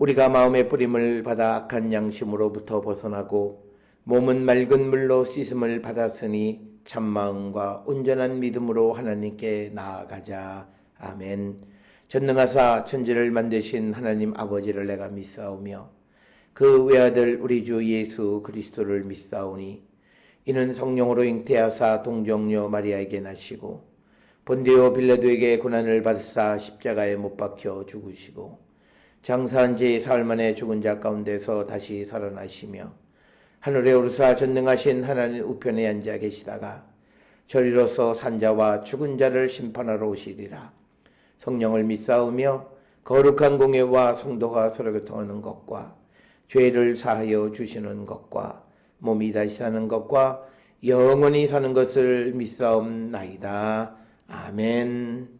우리가 마음의 뿌림을 받아 악한 양심으로부터 벗어나고 몸은 맑은 물로 씻음을 받았으니 참마음과 온전한 믿음으로 하나님께 나아가자. 아멘. 전능하사 천지를 만드신 하나님 아버지를 내가 믿사오며 그 외아들 우리 주 예수 그리스도를 믿사오니 이는 성령으로 잉태하사 동정녀 마리아에게 나시고 본디오 빌라도에게 고난을 받으사 십자가에 못 박혀 죽으시고 장사한 지 사흘 만에 죽은 자 가운데서 다시 살아나시며 하늘에 오르사 전능하신 하나님 우편에 앉아 계시다가 저리로서 산자와 죽은 자를 심판하러 오시리라. 성령을 믿사오며 거룩한 공예와 성도가 서로 교통하는 것과 죄를 사하여 주시는 것과 몸이 다시 사는 것과 영원히 사는 것을 믿사옵나이다. 아멘.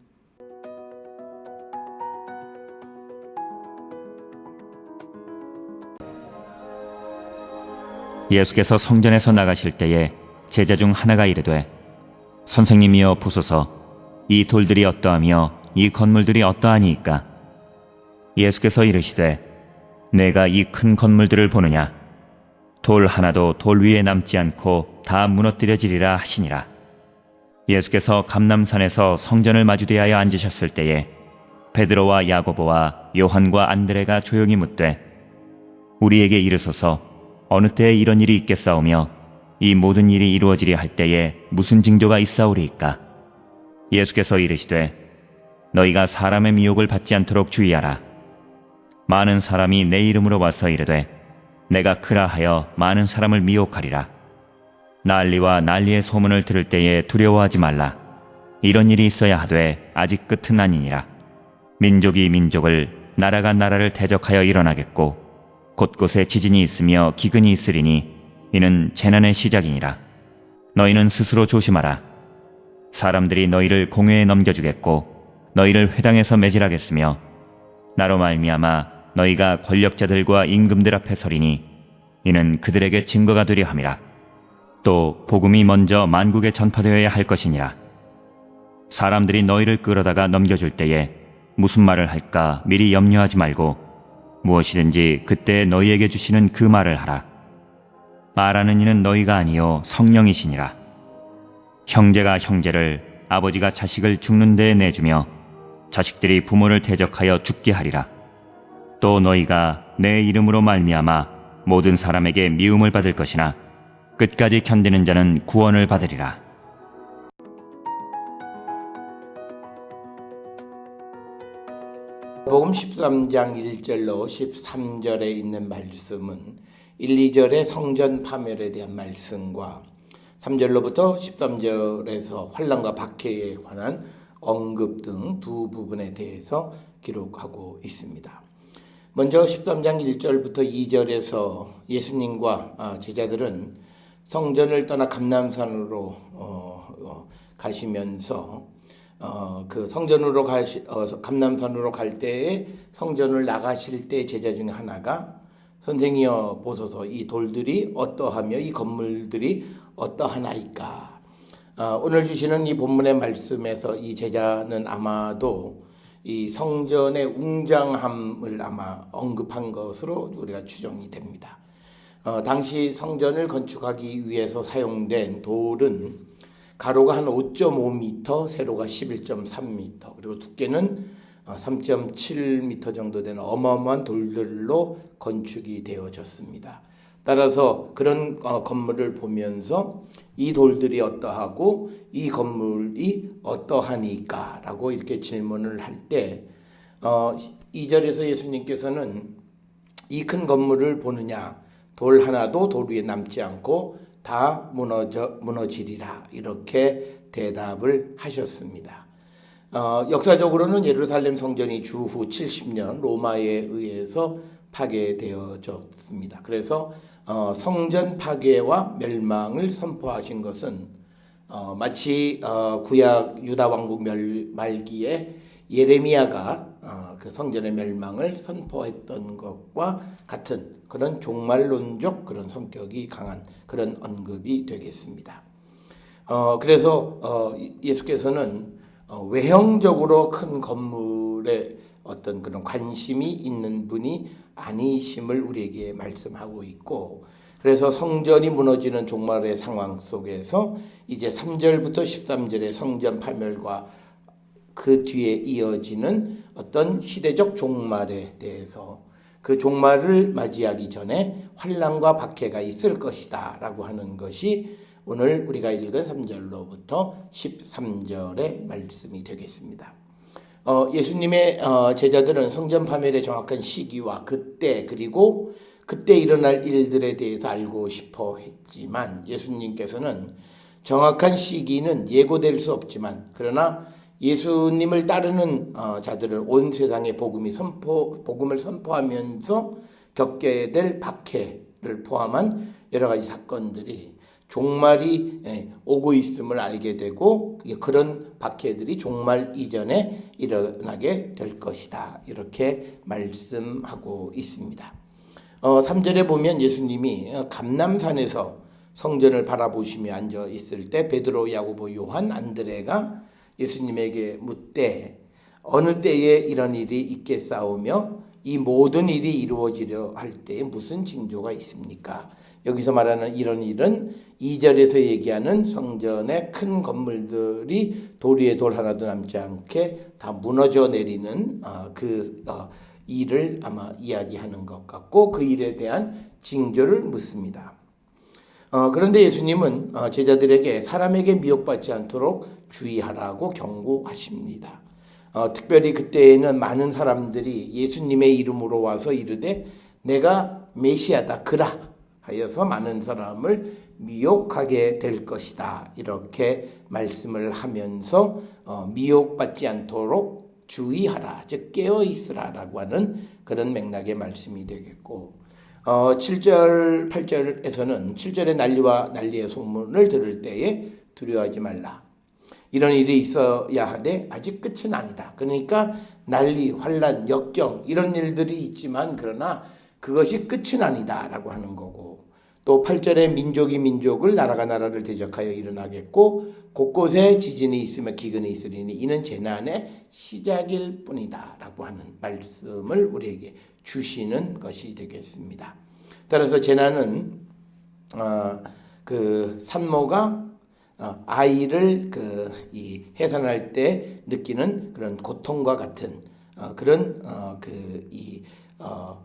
예수께서 성전에서 나가실 때에 제자 중 하나가 이르되 선생님이여 보소서 이 돌들이 어떠하며 이 건물들이 어떠하니이까. 예수께서 이르시되 내가 이 큰 건물들을 보느냐. 돌 하나도 돌 위에 남지 않고 다 무너뜨려지리라 하시니라. 예수께서 감람산에서 성전을 마주대하여 앉으셨을 때에 베드로와 야고보와 요한과 안드레가 조용히 묻되 우리에게 이르소서 어느 때에 이런 일이 있겠사오며 이 모든 일이 이루어지리 할 때에 무슨 징조가 있사오리이까. 예수께서 이르시되 너희가 사람의 미혹을 받지 않도록 주의하라. 많은 사람이 내 이름으로 와서 이르되 내가 크라 하여 많은 사람을 미혹하리라. 난리와 난리의 소문을 들을 때에 두려워하지 말라. 이런 일이 있어야 하되 아직 끝은 아니니라. 민족이 민족을 나라가 나라를 대적하여 일어나겠고 곳곳에 지진이 있으며 기근이 있으리니 이는 재난의 시작이니라. 너희는 스스로 조심하라. 사람들이 너희를 공회에 넘겨주겠고 너희를 회당에서 매질하겠으며 나로 말미암아 너희가 권력자들과 임금들 앞에 서리니 이는 그들에게 증거가 되려 함이라. 또 복음이 먼저 만국에 전파되어야 할 것이니라. 사람들이 너희를 끌어다가 넘겨줄 때에 무슨 말을 할까 미리 염려하지 말고 무엇이든지 그때 너희에게 주시는 그 말을 하라. 말하는 이는 너희가 아니요 성령이시니라. 형제가 형제를 아버지가 자식을 죽는 데에 내주며 자식들이 부모를 대적하여 죽게 하리라. 또 너희가 내 이름으로 말미암아 모든 사람에게 미움을 받을 것이나 끝까지 견디는 자는 구원을 받으리라. 복음 13장 1절로 13절에 있는 말씀은 1, 2절의 성전 파멸에 대한 말씀과 3절로부터 13절에서 환난과 박해에 관한 언급 등 두 부분에 대해서 기록하고 있습니다. 먼저 13장 1절부터 2절에서 예수님과 제자들은 성전을 떠나 감람산으로 가시면서 그 성전으로 감람산으로 갈 때에 성전을 나가실 때 제자 중에 하나가 선생이여 보소서 이 돌들이 어떠하며 이 건물들이 어떠하나이까. 오늘 주시는 이 본문의 말씀에서 이 제자는 아마도 이 성전의 웅장함을 아마 언급한 것으로 우리가 추정이 됩니다. 당시 성전을 건축하기 위해서 사용된 돌은 가로가 한 5.5m, 세로가 11.3m, 그리고 두께는 3.7m 정도 되는 어마어마한 돌들로 건축이 되어졌습니다. 따라서 그런 건물을 보면서 이 돌들이 어떠하고 이 건물이 어떠하니까 라고 이렇게 질문을 할 때 2절에서 예수님께서는 이 큰 건물을 보느냐 돌 하나도 돌 위에 남지 않고 다 무너지리라 이렇게 대답을 하셨습니다. 역사적으로는 예루살렘 성전이 주후 70년 로마에 의해서 파괴되어졌습니다. 그래서 성전 파괴와 멸망을 선포하신 것은 마치 구약 유다 왕국 말기에 예레미야가 그 성전의 멸망을 선포했던 것과 같은 그런 종말론적 그런 성격이 강한 그런 언급이 되겠습니다. 그래서 예수께서는 외형적으로 큰 건물에 어떤 그런 관심이 있는 분이 아니심을 우리에게 말씀하고 있고, 그래서 성전이 무너지는 종말의 상황 속에서 이제 3절부터 13절의 성전 파멸과 그 뒤에 이어지는 어떤 시대적 종말에 대해서 그 종말을 맞이하기 전에 환난과 박해가 있을 것이다 라고 하는 것이 오늘 우리가 읽은 3절로부터 13절의 말씀이 되겠습니다. 예수님의 제자들은 성전 파멸의 정확한 시기와 그때 그리고 그때 일어날 일들에 대해서 알고 싶어 했지만 예수님께서는 정확한 시기는 예고될 수 없지만 그러나 예수님을 따르는 자들을 온 세상에 복음을 선포하면서 겪게 될 박해를 포함한 여러 가지 사건들이 종말이 오고 있음을 알게 되고 그런 박해들이 종말 이전에 일어나게 될 것이다. 이렇게 말씀하고 있습니다. 3절에 보면 예수님이 감람산에서 성전을 바라보시며 앉아 있을 때 베드로, 야고보, 요한, 안드레가 예수님에게 묻되 어느 때에 이런 일이 있겠사오며 이 모든 일이 이루어지려 할 때에 무슨 징조가 있습니까? 여기서 말하는 이런 일은 2절에서 얘기하는 성전의 큰 건물들이 돌 위에 돌 하나도 남지 않게 다 무너져 내리는 일을 아마 이야기하는 것 같고 그 일에 대한 징조를 묻습니다. 그런데 예수님은 제자들에게 사람에게 미혹받지 않도록 주의하라고 경고하십니다. 특별히 그때에는 많은 사람들이 예수님의 이름으로 와서 이르되 내가 메시아다 그라 하여서 많은 사람을 미혹하게 될 것이다. 이렇게 말씀을 하면서 미혹받지 않도록 주의하라, 즉 깨어 있으라라고 하는 그런 맥락의 말씀이 되겠고 7절, 8절에서는 7절의 난리의 소문을 들을 때에 두려워하지 말라. 이런 일이 있어야 하되 아직 끝은 아니다. 그러니까 난리, 환난, 역경 이런 일들이 있지만 그러나 그것이 끝은 아니다라고 하는 거고 또 8절에 민족이 민족을 나라가 나라를 대적하여 일어나겠고 곳곳에 지진이 있으며 기근이 있으리니 이는 재난의 시작일 뿐이다 라고 하는 말씀을 우리에게 주시는 것이 되겠습니다. 따라서 재난은 그 산모가 아이를 이 해산할 때 느끼는 그런 고통과 같은 그런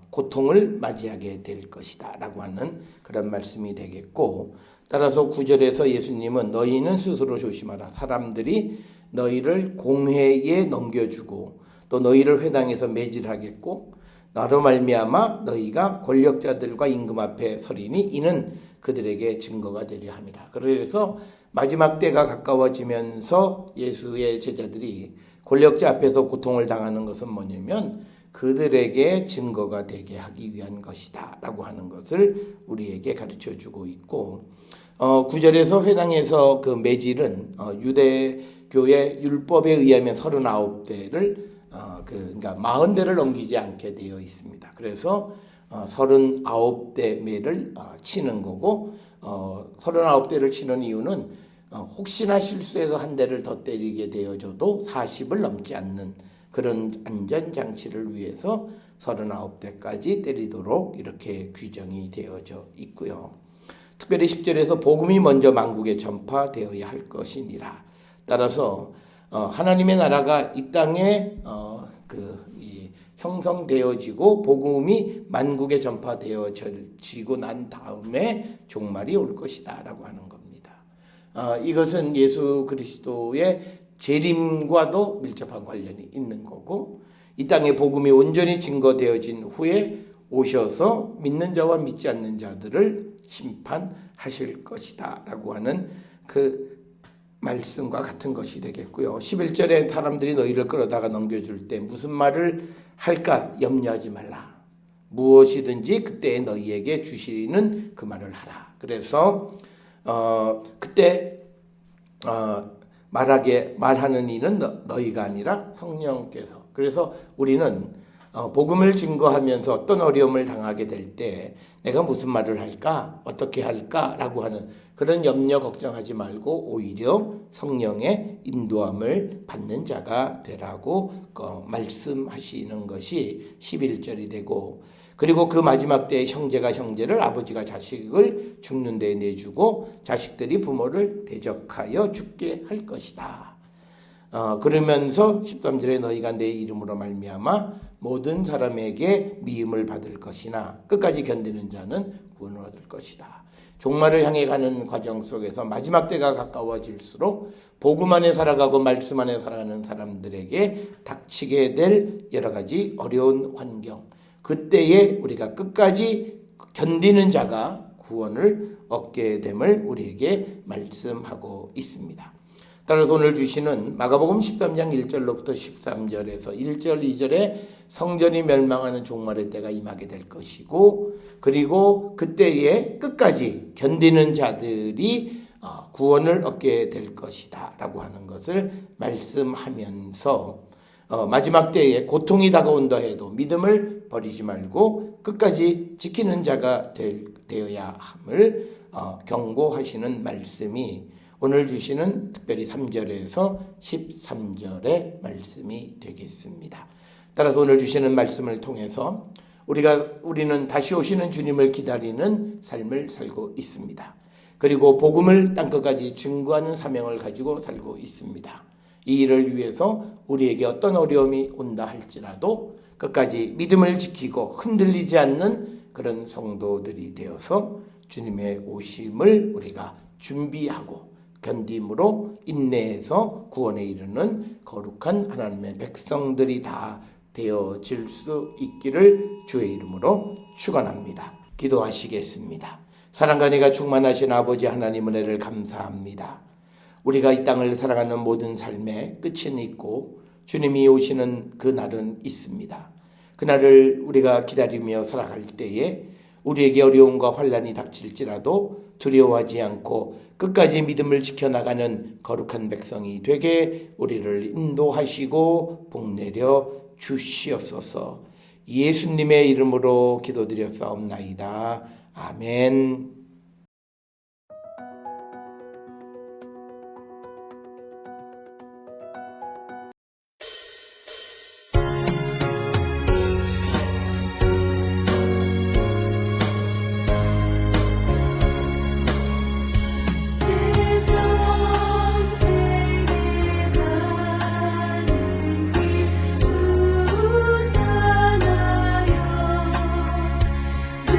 고통을 맞이하게 될 것이다 라고 하는 그런 말씀이 되겠고 따라서 9절에서 예수님은 너희는 스스로 조심하라. 사람들이 너희를 공회에 넘겨주고 또 너희를 회당에서 매질하겠고 나로 말미암아 너희가 권력자들과 임금 앞에 서리니 이는 그들에게 증거가 되려 함이라. 그래서 마지막 때가 가까워지면서 예수의 제자들이 권력자 앞에서 고통을 당하는 것은 뭐냐면 그들에게 증거가 되게 하기 위한 것이다 라고 하는 것을 우리에게 가르쳐주고 있고, 9절에서 회당에서 그 매질은 유대교의 율법에 의하면 39대를 그러니까 40대를 넘기지 않게 되어 있습니다. 그래서 39대 매를 치는 거고, 39대를 치는 이유는 혹시나 실수해서 한 대를 더 때리게 되어져도 40을 넘지 않는 그런 안전장치를 위해서 39대까지 때리도록 이렇게 규정이 되어져 있고요. 특별히 10절에서 복음이 먼저 만국에 전파되어야 할 것이니라. 따라서 하나님의 나라가 이 땅에 형성되어지고 복음이 만국에 전파되어지고 난 다음에 종말이 올 것이다 라고 하는 겁니다. 이것은 예수 그리스도의 재림과도 밀접한 관련이 있는 거고, 이 땅에 복음이 온전히 증거되어진 후에 오셔서 믿는 자와 믿지 않는 자들을 심판하실 것이다 라고 하는 그 말씀과 같은 것이 되겠고요. 11절에 사람들이 너희를 끌어다가 넘겨줄 때 무슨 말을 할까 염려하지 말라. 무엇이든지 그때 너희에게 주시는 그 말을 하라. 그래서 그때 말하는 이는 너희가 아니라 성령께서. 그래서 우리는 복음을 증거하면서 어떤 어려움을 당하게 될 때 내가 무슨 말을 할까? 어떻게 할까? 라고 하는 그런 염려 걱정하지 말고 오히려 성령의 인도함을 받는 자가 되라고 말씀하시는 것이 11절이 되고, 그리고 그 마지막 때에 형제가 형제를, 아버지가 자식을 죽는 데에 내주고 자식들이 부모를 대적하여 죽게 할 것이다. 그러면서 13절에 너희가 내 이름으로 말미암아 모든 사람에게 미움을 받을 것이나 끝까지 견디는 자는 구원을 얻을 것이다. 종말을 향해 가는 과정 속에서 마지막 때가 가까워질수록 복음 안에 살아가고 말씀 안에 살아가는 사람들에게 닥치게 될 여러 가지 어려운 환경, 그때에 우리가 끝까지 견디는 자가 구원을 얻게 됨을 우리에게 말씀하고 있습니다. 따라서 오늘 주시는 마가복음 13장 1절로부터 13절에서 1절 2절에 성전이 멸망하는 종말의 때가 임하게 될 것이고, 그리고 그때에 끝까지 견디는 자들이 구원을 얻게 될 것이다 라고 하는 것을 말씀하면서 마지막 때에 고통이 다가온다 해도 믿음을 버리지 말고 끝까지 지키는 자가 되어야 함을 경고하시는 말씀이 오늘 주시는 특별히 3절에서 13절의 말씀이 되겠습니다. 따라서 오늘 주시는 말씀을 통해서 우리는 다시 오시는 주님을 기다리는 삶을 살고 있습니다. 그리고 복음을 땅끝까지 증거하는 사명을 가지고 살고 있습니다. 이 일을 위해서 우리에게 어떤 어려움이 온다 할지라도 끝까지 믿음을 지키고 흔들리지 않는 그런 성도들이 되어서 주님의 오심을 우리가 준비하고 견딤으로 인내해서 구원에 이르는 거룩한 하나님의 백성들이 다 되어질 수 있기를 주의 이름으로 축원합니다. 기도하시겠습니다. 사랑과 은혜가 충만하신 아버지 하나님 은혜를 감사합니다. 우리가 이 땅을 살아가는 모든 삶에 끝은 있고 주님이 오시는 그 날은 있습니다. 그날을 우리가 기다리며 살아갈 때에 우리에게 어려움과 환난이 닥칠지라도 두려워하지 않고 끝까지 믿음을 지켜나가는 거룩한 백성이 되게 우리를 인도하시고 복내려 주시옵소서. 예수님의 이름으로 기도드렸사옵나이다. 아멘. 그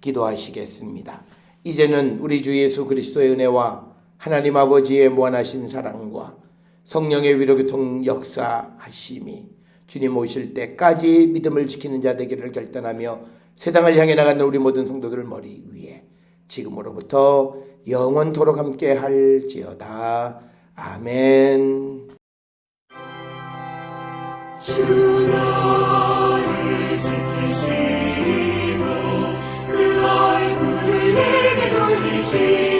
기도하시겠습니다. 이제는 우리 주 예수 그리스도의 은혜와 하나님 아버지의 무한하신 사랑과 성령의 위로교통 역사하심이 주님 오실 때까지 믿음을 지키는 자 되기를 결단하며 세상을 향해 나가는 우리 모든 성도들 머리 위에 지금으로부터 영원토록 함께 할지어다. 아멘. 주 나를 지키시고 그 얼굴을 내게 돌리시고